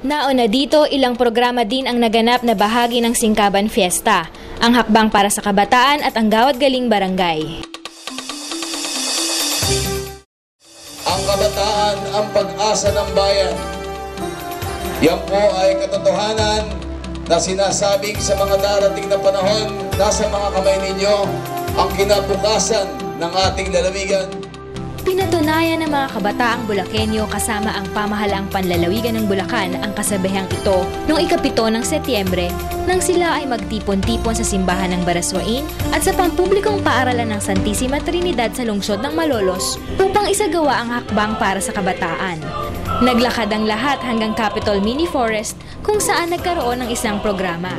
Nauna dito, ilang programa din ang naganap na bahagi ng Singkaban Fiesta, ang Hakbang para sa Kabataan at ang Gawad Galing Barangay. Ang kabataan ang pag-asa ng bayan. Yan po ay katotohanan na sinasabing sa mga darating na panahon, nasa mga kamay ninyo ang kinabukasan ng ating lalawigan. Pinatunayan ng mga kabataang Bulakenyo kasama ang pamahalaang panlalawigan ng Bulacan ang kasabihang ito noong ika-7 ng Setyembre nang sila ay magtipon-tipon sa simbahan ng Baraswain at sa pampublikong paaralan ng Santissima Trinidad sa lungsod ng Malolos upang isagawa ang hakbang para sa kabataan. Naglakad ang lahat hanggang Capitol Mini Forest kung saan nagkaroon ng isang programa.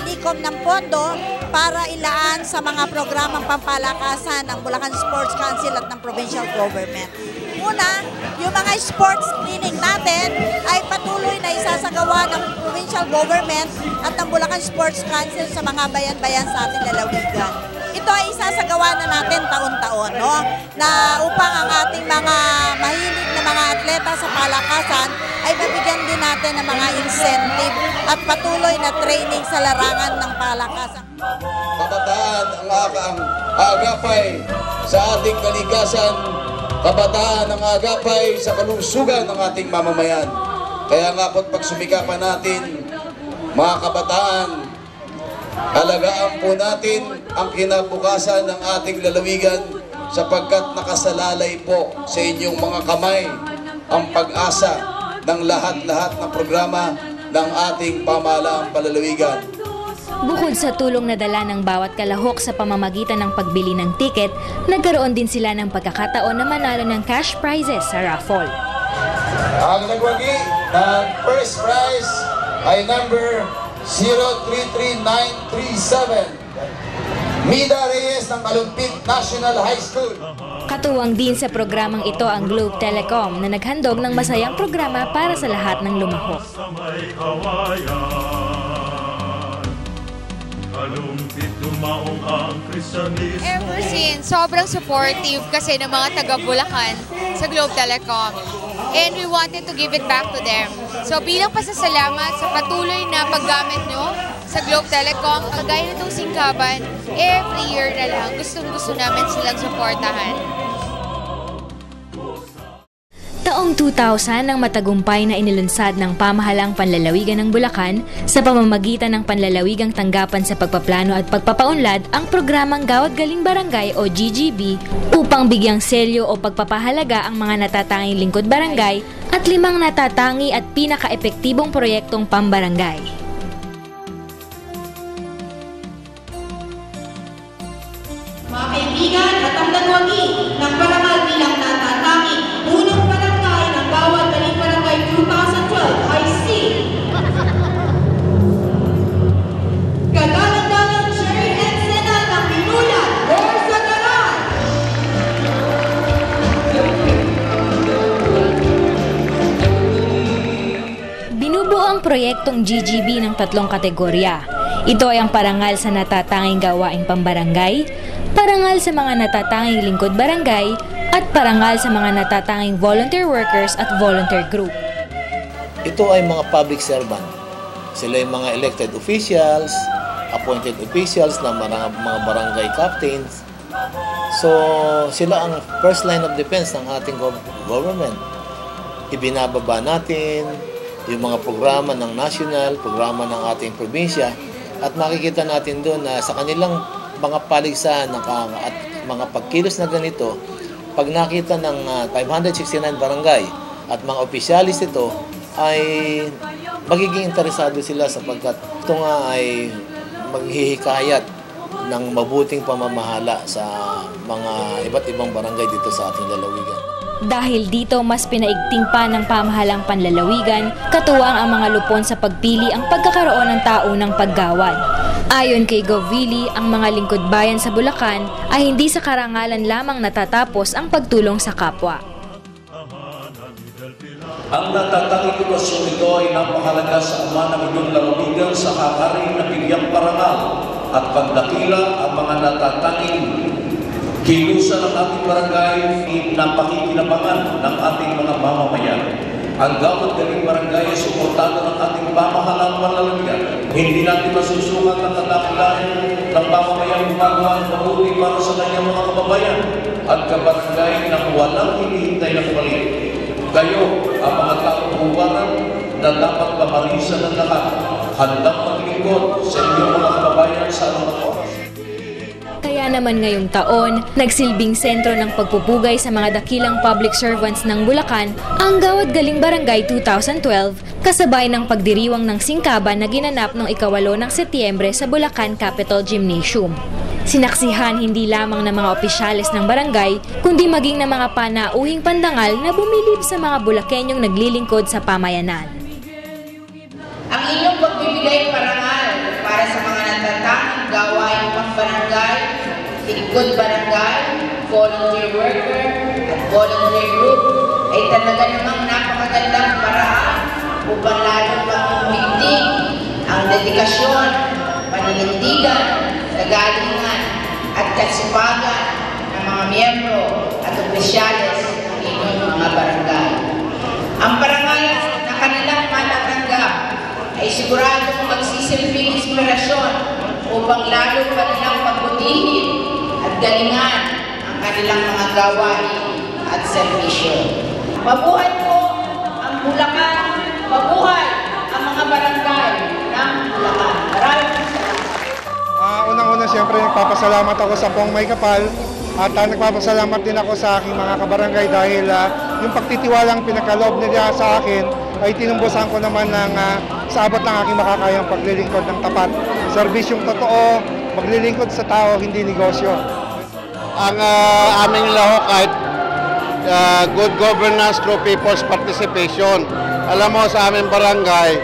Alikom ng pondo para ilaan sa mga programang pampalakasan ng Bulacan Sports Council at ng provincial government. Una, yung mga sports clinic natin ay patuloy na isasagawa ng provincial government at ng Bulacan Sports Council sa mga bayan-bayan sa ating lalawigan. Ito ay isasagawa na natin taon-taon, no? Na upang ang ating mga mahilig na mga atleta sa palakasan ay mabigyan din natin ng mga incentive at patuloy na training sa larangan ng palakasan. Kabataan ang agapay sa ating kaligasan, kabataan ang agapay sa kalusugan ng ating mamamayan. Kaya nga po't pagsumikapan natin, mga kabataan, alagaan po natin ang kinabukasan ng ating lalawigan sapagkat nakasalalay po sa inyong mga kamay ang pag-asa ng lahat-lahat ng programa ng ating pamahalaang palalawigan. Bukod sa tulong na dala ng bawat kalahok sa pamamagitan ng pagbili ng tiket, nagkaroon din sila ng pagkakataon na manalo ng cash prizes sa raffle. Ang nagwagi ng first prize ay number 033937. Mida Reyes ng Kalumpit National High School. Katuwang din sa programang ito ang Globe Telecom na naghandog ng masayang programa para sa lahat ng lumahok. Ever since, sobrang supportive kasi ng mga taga-Bulacan sa Globe Telecom. And we wanted to give it back to them. So bilang pasasalamat sa patuloy na paggamit nyo sa Globe Telecom, kagaya nitong Singkaban, every year na lang, gustong-gusto namin silang supportahan. Taong 2000 nang matagumpay na inilunsad ng pamahalang panlalawigan ng Bulacan sa pamamagitan ng panlalawigang tanggapan sa pagpaplano at pagpapaunlad ang programang Gawad Galing Barangay o GGB upang bigyang selyo o pagpapahalaga ang mga natatanging lingkod barangay at 5 natatangi at pinaka-epektibong proyektong pambarangay. Mga kaibigan at ang nagwagi ng parangal bilang natatangi, unang barangay ng Gawad Galing Barangay 2012 ay si Kagalang-galang Cherry Encena ng Binulan, Borsagaran. Binubuo ang proyektong GGB ng 3 kategorya. Ito ay ang parangal sa natatanging gawaing pambarangay, parangal sa mga natatanging lingkod barangay, at parangal sa mga natatanging volunteer workers at volunteer group. Ito ay mga public servant. Sila ay mga elected officials, appointed officials na mga barangay captains. So, sila ang first line of defense ng ating government. Ibinababa natin yung mga programa ng national, programa ng ating probinsya, at makikita natin doon na sa kanilang mga paligsahan at mga pagkilos na ganito, pag nakita ng 569 barangay at mga opisyalis ito, ay magiging interesado sila sapagkat ito nga ay maghihikayat ng mabuting pamamahala sa mga iba't ibang barangay dito sa ating lalawigan. Dahil dito, mas pinaigting pa ng pamahalang panlalawigan, katuwang ang mga lupon sa pagpili ang pagkakaroon ng taunang paggawad. Ayon kay Govili, ang mga lingkod bayan sa Bulacan ay hindi sa karangalan lamang natatapos ang pagtulong sa kapwa. Ang natatanging okasyon ito ay napakahalaga sa ama ng inyong lalawigan sa hangaring na bigyang parangal at pagdakila ang mga natatanging kilusan ng ating barangay na pakikinabangan ng ating mga mamamayan. Ang bawat galing barangay ay suportado ng ating pamahalaan panlalawigan. Hindi natin masusukat ang kadakilain ng pamamayang gumagawa ng mabuti para sa kanyang mga kababayan at kabarangay ng walang hinihintay na kapalit. Kayo ang mga taong huwaran na dapat pamarisan ng lahat. Handang maglingkod sa inyong mga kababayan sa anumang oras. Kaya naman ngayong taon, nagsilbing sentro ng pagpupugay sa mga dakilang public servants ng Bulacan ang Gawad Galing Barangay 2012 kasabay ng pagdiriwang ng singkaban na ginanap noong 8 ng Setyembre sa Bulacan Capitol Gymnasium. Sinaksihan hindi lamang ng mga opisyales ng barangay, kundi maging ng mga panauhing pandangal na bumilib sa mga Bulakenyong naglilingkod sa pamayanan. Ang inyong pagbibigay parangal para sa mga natatanging gawain pang-barangay, lingkod barangay, volunteer worker, at volunteer group ay talaga namang napakagandang paraan upang lalo pang-umigting ang dedikasyon, paninindigan, kagalingan, at kasipagan ng mga miyembro at opisyales ng inyong mga barangay. Ang parangal na kanilang matatanggap ay siguradong magsisilbing inspirasyon upang lalo pa nilang pagbutihin at galingan ang kanilang mga gawain at serbisyo. Mabuhay po ang Bulacan, mabuhay ang mga barangay ng Bulacan. Maraming salamat. Unang-una siyempre nagpapasalamat ako sa Pong May Kapal at nagpapasalamat din ako sa aking mga kabarangay dahil yung pagtitiwalang pinagkaloob nila sa akin ay tinumbusan ko naman ng sa abot ng aking makakayang paglilingkod ng tapat. Serbisyong totoo, maglilingkod sa tao, hindi negosyo. Ang aming lahok ay good governance through people's participation. Alam mo, sa aming barangay,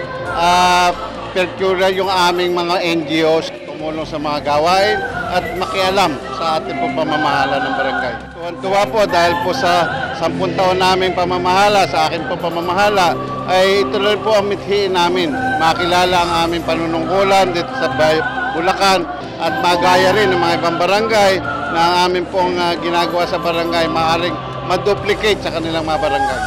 peculiar yung aming mga NGOs, tumulong sa mga gawain at makialam sa ating pamamahala ng barangay. Tuwa po dahil po sa 10 taon naming pamamahala, sa akin po pamamahala, ay ito rin po ang mithiin namin. Makilala ang aming panunungkulan dito sa Bulacan at magaya rin ng mga ibang barangay na ang amin pong ginagawa sa barangay maaaring ma-duplicate sa kanilang mga barangay.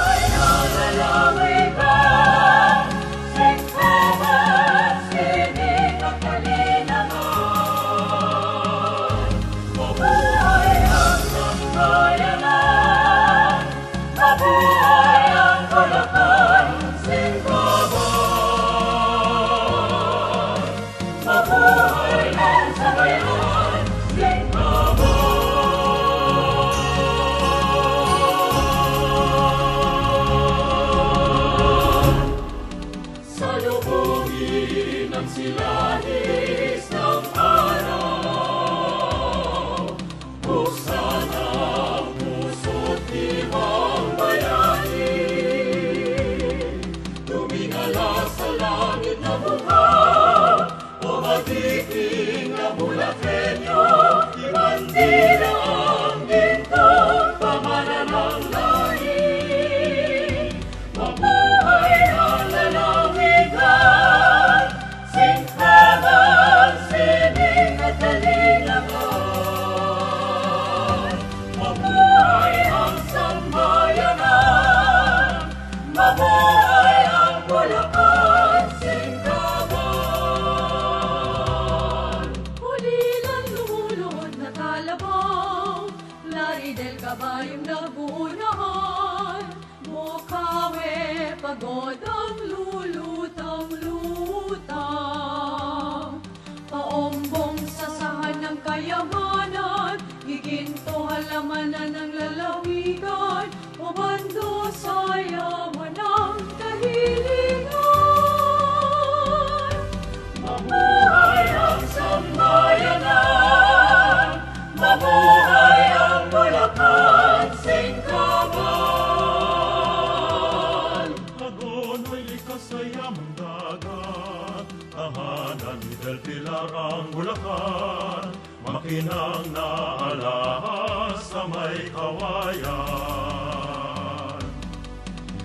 Kabayong naguunahan, Bukawe, pagod ang lulutang-lutang. Paombong sasahan ng kayamanan, giginto halamanan ng lalawigan, o bando sa yaman ng kahilingan. Mabuhay ang sambayanan, mabuhay ang Bulacan Singkaban. Agono'y likas sa yamang dagat, tahanan ni Del Pilar ang Bulacan, makinang naalahas sa may kawayan.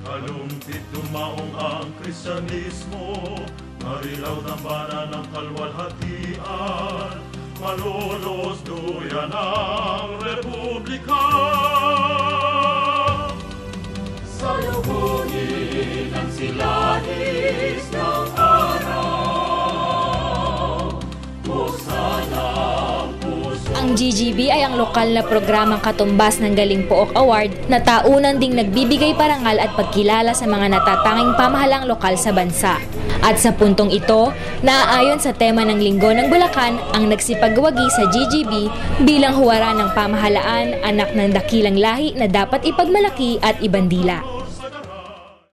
Kalumpit dumaong ang Kristyanismo, marilaw dambana ng kalwalhatian, malulos duyan ang Republika. Salubungin Ang GGB ay ang lokal na programang katumbas ng Galing Pook Award na taunan ding nagbibigay parangal at pagkilala sa mga natatanging pamahalang lokal sa bansa. At sa puntong ito, naaayon sa tema ng Linggo ng Bulacan ang nagsipagwagi sa GGB bilang huwara ng pamahalaan, anak ng dakilang lahi na dapat ipagmalaki at ibandila.